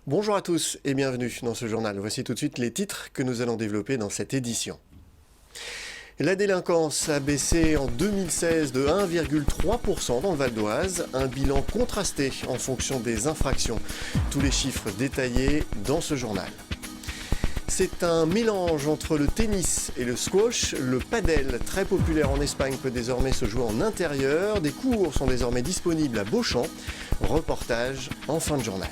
Bonjour à tous et bienvenue dans ce journal. Voici tout de suite les titres que nous allons développer dans cette édition. La délinquance a baissé en 2016 de 1,3% dans le Val d'Oise, un bilan contrasté en fonction des infractions. Tous les chiffres détaillés dans ce journal. C'est un mélange entre le tennis et le squash. Le padel, très populaire en Espagne, peut désormais se jouer en intérieur. Des cours sont désormais disponibles à Beauchamp. Reportage en fin de journal.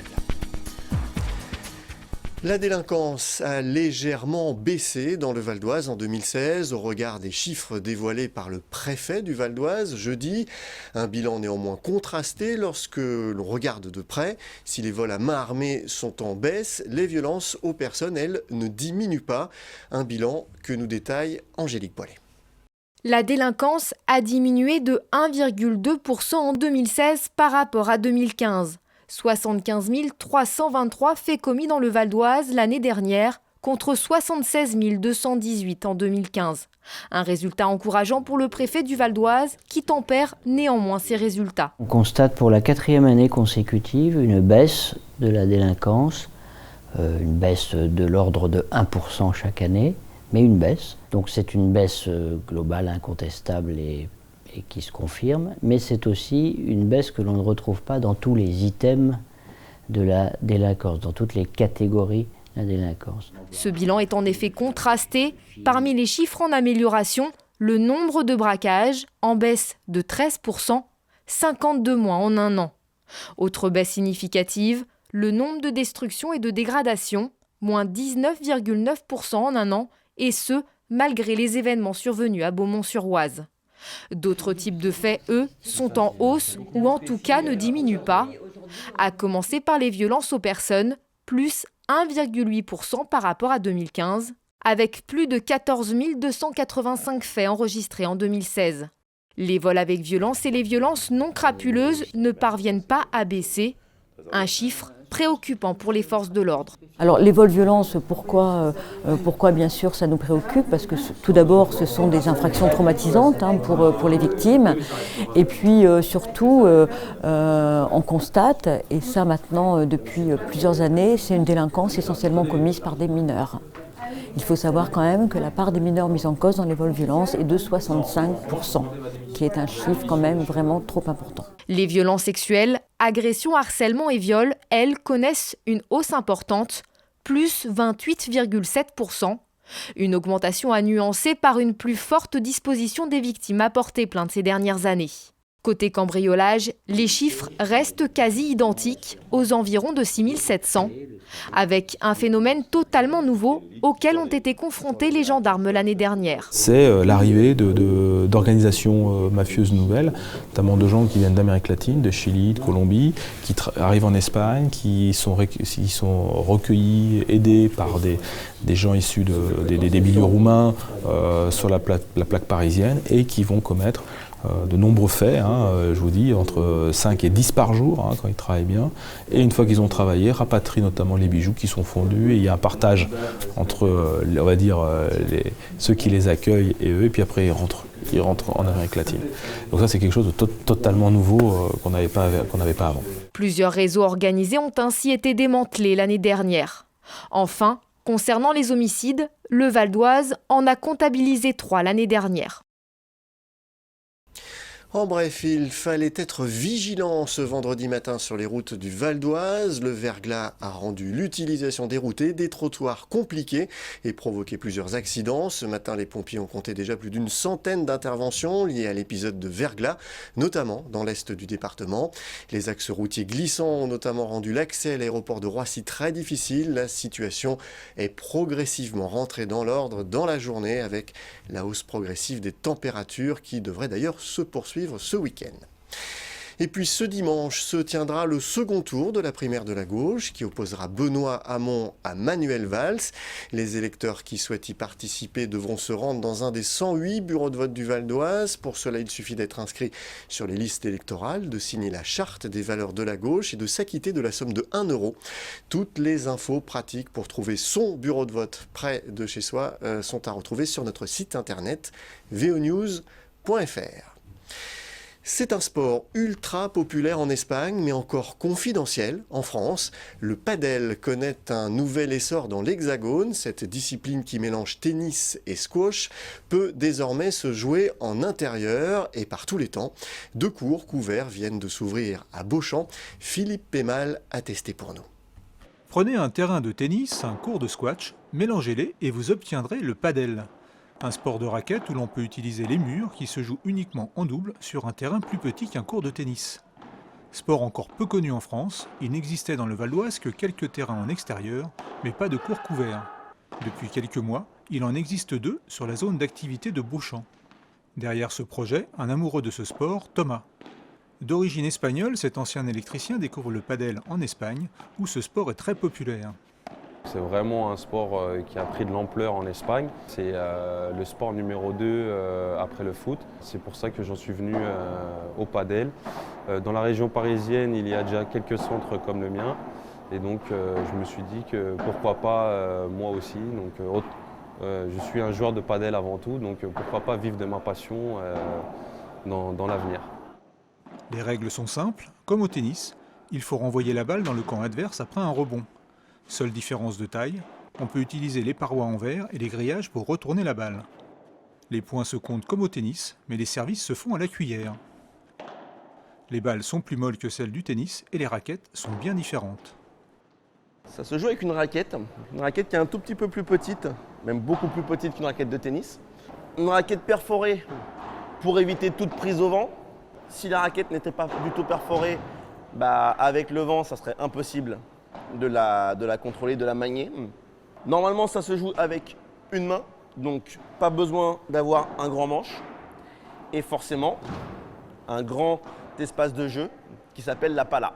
La délinquance a légèrement baissé dans le Val d'Oise en 2016 au regard des chiffres dévoilés par le préfet du Val d'Oise jeudi. Un bilan néanmoins contrasté lorsque l'on regarde de près. Si les vols à main armée sont en baisse, les violences aux personnes, elles, ne diminuent pas. Un bilan que nous détaille Angélique Poilet. La délinquance a diminué de 1,2% en 2016 par rapport à 2015. 75 323 faits commis dans le Val d'Oise l'année dernière, contre 76 218 en 2015. Un résultat encourageant pour le préfet du Val d'Oise, qui tempère néanmoins ses résultats. On constate pour la 4e année consécutive une baisse de la délinquance, une baisse de l'ordre de 1% chaque année, mais une baisse. Donc c'est une baisse globale, incontestable et qui se confirme, mais c'est aussi une baisse que l'on ne retrouve pas dans tous les items de la délinquance, dans toutes les catégories de la délinquance. Ce bilan est en effet contrasté. Parmi les chiffres en amélioration, le nombre de braquages en baisse de 13%, 52 moins en un an. Autre baisse significative, le nombre de destructions et de dégradations, moins 19,9% en un an, et ce, malgré les événements survenus à Beaumont-sur-Oise. D'autres types de faits, eux, sont en hausse ou en tout cas ne diminuent pas. À commencer par les violences aux personnes, plus 1,8% par rapport à 2015, avec plus de 14 285 faits enregistrés en 2016. Les vols avec violence et les violences non crapuleuses ne parviennent pas à baisser. Un chiffre préoccupant pour les forces de l'ordre. Alors les vols-violences, pourquoi bien sûr ça nous préoccupe? Parce que tout d'abord ce sont des infractions traumatisantes pour les victimes. Et puis surtout on constate, et ça maintenant depuis plusieurs années, c'est une délinquance essentiellement commise par des mineurs. Il faut savoir quand même que la part des mineurs mis en cause dans les vols-violences est de 65%, qui est un chiffre quand même vraiment trop important. Les violences sexuelles, agressions, harcèlement et viols, elles, connaissent une hausse importante, plus 28,7%. Une augmentation à nuancer par une plus forte disposition des victimes à porter plainte ces dernières années. Côté cambriolage, les chiffres restent quasi identiques, aux environs de 6 700, avec un phénomène totalement nouveau auquel ont été confrontés les gendarmes l'année dernière. C'est l'arrivée d'organisations mafieuses nouvelles, notamment de gens qui viennent d'Amérique latine, de Chili, de Colombie, qui arrivent en Espagne, qui sont recueillis, aidés par des gens issus des milieux roumains sur la plaque parisienne et qui vont commettre de nombreux faits, je vous dis, entre 5 et 10 par jour, quand ils travaillent bien. Et une fois qu'ils ont travaillé, rapatrient notamment les bijoux qui sont fondus. Et il y a un partage entre, on va dire, ceux qui les accueillent et eux. Et puis après, ils rentrent en Amérique latine. Donc ça, c'est quelque chose de totalement nouveau qu'on n'avait pas avant. Plusieurs réseaux organisés ont ainsi été démantelés l'année dernière. Enfin, concernant les homicides, le Val d'Oise en a comptabilisé 3 l'année dernière. En bref, il fallait être vigilant ce vendredi matin sur les routes du Val d'Oise. Le verglas a rendu l'utilisation des routes et des trottoirs compliqués et provoqué plusieurs accidents. Ce matin, les pompiers ont compté déjà plus d'une centaine d'interventions liées à l'épisode de verglas, notamment dans l'est du département. Les axes routiers glissants ont notamment rendu l'accès à l'aéroport de Roissy très difficile. La situation est progressivement rentrée dans l'ordre dans la journée avec la hausse progressive des températures qui devrait d'ailleurs se poursuivre ce week-end. Et puis ce dimanche se tiendra le second tour de la primaire de la gauche qui opposera Benoît Hamon à Manuel Valls. Les électeurs qui souhaitent y participer devront se rendre dans un des 108 bureaux de vote du Val d'Oise. Pour cela, il suffit d'être inscrit sur les listes électorales, de signer la charte des valeurs de la gauche et de s'acquitter de la somme de 1 €. Toutes les infos pratiques pour trouver son bureau de vote près de chez soi sont à retrouver sur notre site internet vonews.fr. C'est un sport ultra populaire en Espagne, mais encore confidentiel en France. Le padel connaît un nouvel essor dans l'Hexagone. Cette discipline qui mélange tennis et squash peut désormais se jouer en intérieur et par tous les temps. 2 cours couverts viennent de s'ouvrir à Beauchamp. Philippe Pémal a testé pour nous. Prenez un terrain de tennis, un court de squash, mélangez-les et vous obtiendrez le padel. Un sport de raquette où l'on peut utiliser les murs qui se jouent uniquement en double sur un terrain plus petit qu'un court de tennis. Sport encore peu connu en France, il n'existait dans le Val d'Oise que quelques terrains en extérieur, mais pas de cours couverts. Depuis quelques mois, il en existe 2 sur la zone d'activité de Beauchamp. Derrière ce projet, un amoureux de ce sport, Thomas. D'origine espagnole, cet ancien électricien découvre le padel en Espagne, où ce sport est très populaire. C'est vraiment un sport qui a pris de l'ampleur en Espagne. C'est le sport numéro 2 après le foot. C'est pour ça que j'en suis venu au padel. Dans la région parisienne, il y a déjà quelques centres comme le mien. Et donc je me suis dit que pourquoi pas moi aussi. Donc, je suis un joueur de padel avant tout, donc pourquoi pas vivre de ma passion dans l'avenir. Les règles sont simples, comme au tennis. Il faut renvoyer la balle dans le camp adverse après un rebond. Seule différence de taille, on peut utiliser les parois en verre et les grillages pour retourner la balle. Les points se comptent comme au tennis, mais les services se font à la cuillère. Les balles sont plus molles que celles du tennis et les raquettes sont bien différentes. Ça se joue avec une raquette qui est un tout petit peu plus petite, même beaucoup plus petite qu'une raquette de tennis. Une raquette perforée pour éviter toute prise au vent. Si la raquette n'était pas du tout perforée, avec le vent, ça serait impossible de la contrôler, de la manier. Normalement, ça se joue avec une main, donc pas besoin d'avoir un grand manche. Et forcément, un grand espace de jeu qui s'appelle la pala.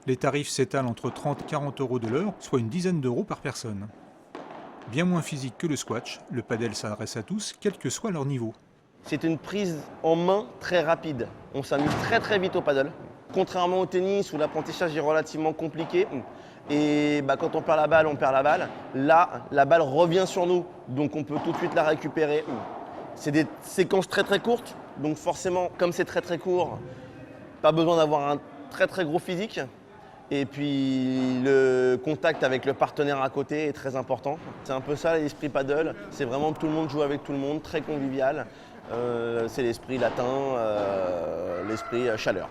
Les tarifs s'étalent entre 30 et 40 euros de l'heure, soit une dizaine d'euros par personne. Bien moins physique que le squash, le padel s'adresse à tous, quel que soit leur niveau. C'est une prise en main très rapide. On s'amuse très très vite au padel. Contrairement au tennis où l'apprentissage est relativement compliqué, et quand on perd la balle, on perd la balle. Là, la balle revient sur nous, donc on peut tout de suite la récupérer. C'est des séquences très très courtes, donc forcément, comme c'est très très court, pas besoin d'avoir un très très gros physique. Et puis le contact avec le partenaire à côté est très important. C'est un peu ça l'esprit paddle, c'est vraiment tout le monde joue avec tout le monde, très convivial. C'est l'esprit latin, l'esprit chaleur.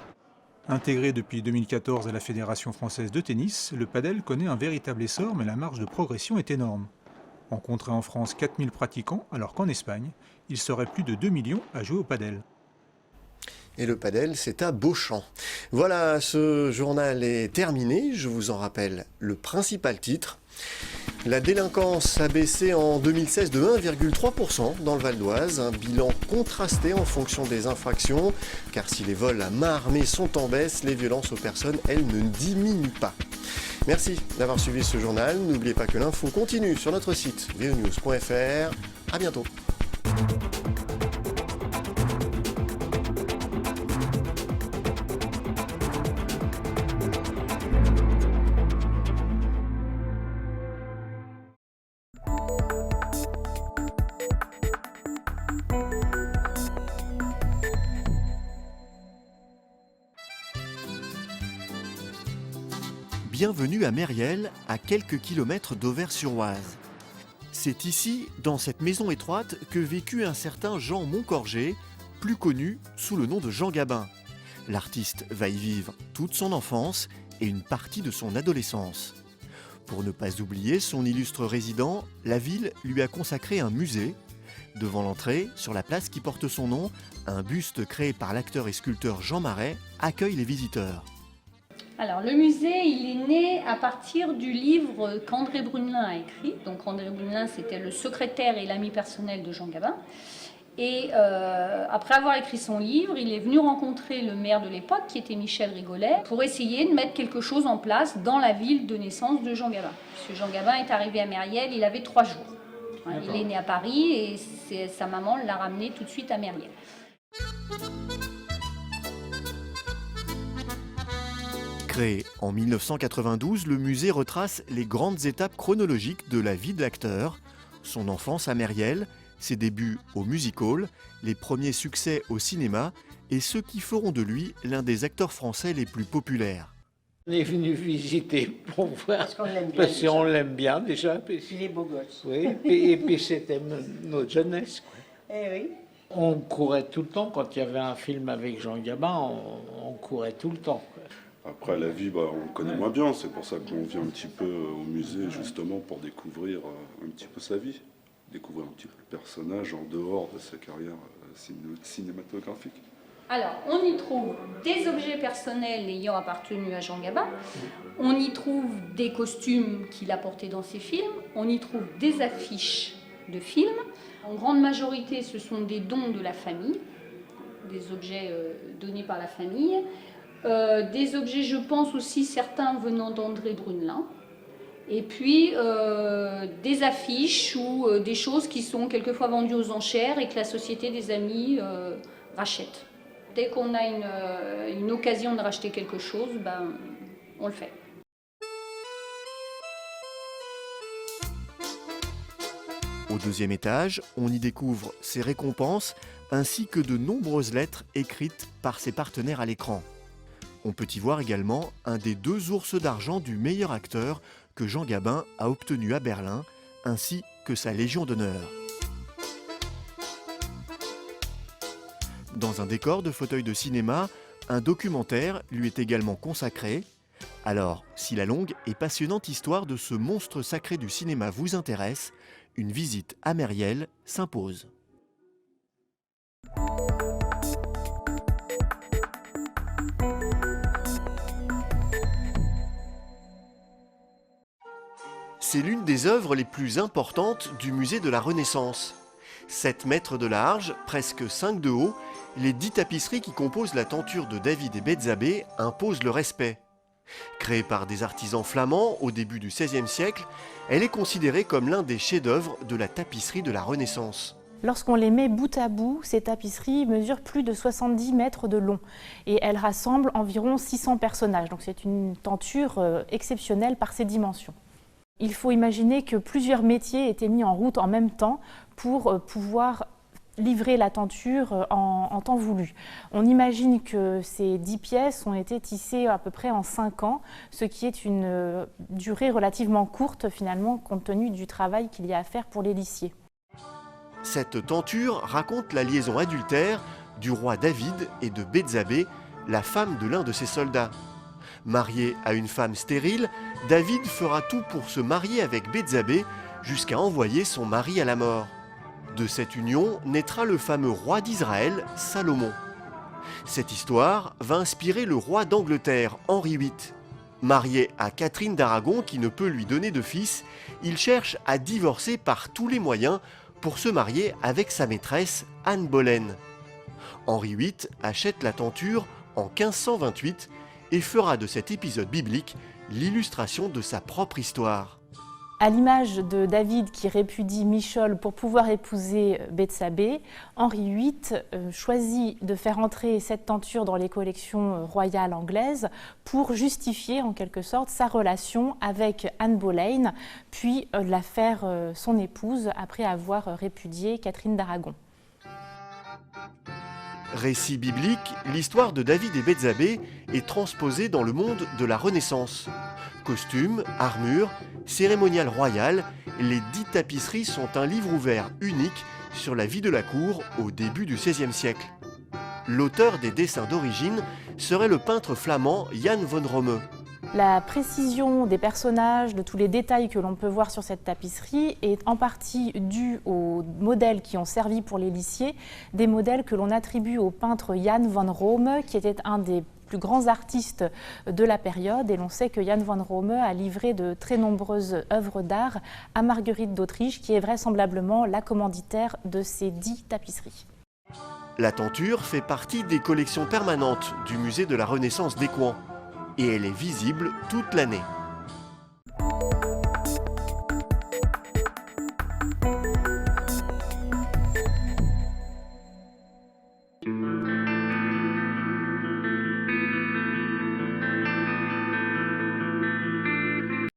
Intégré depuis 2014 à la Fédération française de tennis, le padel connaît un véritable essor, mais la marge de progression est énorme. On compterait en France 4000 pratiquants, alors qu'en Espagne, il serait plus de 2 millions à jouer au padel. Et le padel, c'est à Beauchamp. Voilà, ce journal est terminé. Je vous en rappelle le principal titre. La délinquance a baissé en 2016 de 1,3% dans le Val d'Oise, un bilan contrasté en fonction des infractions, car si les vols à main armée sont en baisse, les violences aux personnes, elles, ne diminuent pas. Merci d'avoir suivi ce journal. N'oubliez pas que l'info continue sur notre site veonews.fr. À bientôt. Bienvenue à Mériel, à quelques kilomètres d'Auvers-sur-Oise. C'est ici, dans cette maison étroite, que vécut un certain Jean Moncorgé, plus connu sous le nom de Jean Gabin. L'artiste va y vivre toute son enfance et une partie de son adolescence. Pour ne pas oublier son illustre résident, la ville lui a consacré un musée. Devant l'entrée, sur la place qui porte son nom, un buste créé par l'acteur et sculpteur Jean Marais accueille les visiteurs. Alors le musée, il est né à partir du livre qu'André Brunelin a écrit. Donc André Brunelin, c'était le secrétaire et l'ami personnel de Jean Gabin. Et après avoir écrit son livre, il est venu rencontrer le maire de l'époque, qui était Michel Rigolet, pour essayer de mettre quelque chose en place dans la ville de naissance de Jean Gabin. Puisque Jean Gabin est arrivé à Mériel, il avait 3 jours. Il est né à Paris et sa maman l'a ramené tout de suite à Mériel. Créé en 1992, le musée retrace les grandes étapes chronologiques de la vie de l'acteur, son enfance à Mériel, ses débuts au music-hall, les premiers succès au cinéma et ceux qui feront de lui l'un des acteurs français les plus populaires. On est venu visiter pour voir, parce qu'on l'aime bien déjà. Il est beau gosse. Oui, et puis c'était notre jeunesse. Quoi. Eh oui. On courait tout le temps, quand il y avait un film avec Jean Gabin, on courait tout le temps. Quoi. Après, la vie, on le connaît moins bien, c'est pour ça qu'on vient un petit peu au musée, justement, pour découvrir un petit peu sa vie, découvrir un petit peu le personnage en dehors de sa carrière cinématographique. Alors, on y trouve des objets personnels ayant appartenu à Jean Gabin, on y trouve des costumes qu'il a portés dans ses films, on y trouve des affiches de films. En grande majorité, ce sont des dons de la famille, des objets donnés par la famille, des objets, je pense aussi, certains venant d'André Brunelin, et puis des affiches ou des choses qui sont quelquefois vendues aux enchères et que la Société des Amis rachète. Dès qu'on a une occasion de racheter quelque chose, on le fait. Au deuxième étage, on y découvre ses récompenses ainsi que de nombreuses lettres écrites par ses partenaires à l'écran. On peut y voir également un des 2 ours d'argent du meilleur acteur que Jean Gabin a obtenu à Berlin, ainsi que sa Légion d'honneur. Dans un décor de fauteuil de cinéma, un documentaire lui est également consacré. Alors, si la longue et passionnante histoire de ce monstre sacré du cinéma vous intéresse, une visite à Mériel s'impose. C'est l'une des œuvres les plus importantes du musée de la Renaissance. 7 mètres de large, presque 5 de haut, les 10 tapisseries qui composent la tenture de David et Bethzabée imposent le respect. Créée par des artisans flamands au début du XVIe siècle, elle est considérée comme l'un des chefs-d'œuvre de la tapisserie de la Renaissance. Lorsqu'on les met bout à bout, ces tapisseries mesurent plus de 70 mètres de long et elles rassemblent environ 600 personnages. Donc c'est une tenture exceptionnelle par ses dimensions. Il faut imaginer que plusieurs métiers étaient mis en route en même temps pour pouvoir livrer la tenture en temps voulu. On imagine que ces 10 pièces ont été tissées à peu près en 5 ans, ce qui est une durée relativement courte finalement compte tenu du travail qu'il y a à faire pour les lissiers. Cette tenture raconte la liaison adultère du roi David et de Bethzabée, la femme de l'un de ses soldats. Marié à une femme stérile, David fera tout pour se marier avec Bethzabée jusqu'à envoyer son mari à la mort. De cette union naîtra le fameux roi d'Israël, Salomon. Cette histoire va inspirer le roi d'Angleterre, Henri VIII. Marié à Catherine d'Aragon qui ne peut lui donner de fils, il cherche à divorcer par tous les moyens pour se marier avec sa maîtresse, Anne Boleyn. Henri VIII achète la tenture en 1528 et fera de cet épisode biblique l'illustration de sa propre histoire. À l'image de David qui répudie Michol pour pouvoir épouser Bethsabée, Henri VIII choisit de faire entrer cette tenture dans les collections royales anglaises pour justifier en quelque sorte sa relation avec Anne Boleyn, puis la faire son épouse après avoir répudié Catherine d'Aragon. Récit biblique, l'histoire de David et Bethsabée est transposée dans le monde de la Renaissance. Costumes, armures, cérémonial royal, les 10 tapisseries sont un livre ouvert unique sur la vie de la cour au début du XVIe siècle. L'auteur des dessins d'origine serait le peintre flamand Jan van Rome. La précision des personnages, de tous les détails que l'on peut voir sur cette tapisserie est en partie due aux modèles qui ont servi pour les lissiers, des modèles que l'on attribue au peintre Jan van Rome, qui était un des plus grands artistes de la période. Et l'on sait que Jan van Rome a livré de très nombreuses œuvres d'art à Marguerite d'Autriche, qui est vraisemblablement la commanditaire de ces 10 tapisseries. La tenture fait partie des collections permanentes du musée de la Renaissance d'Écouen et elle est visible toute l'année.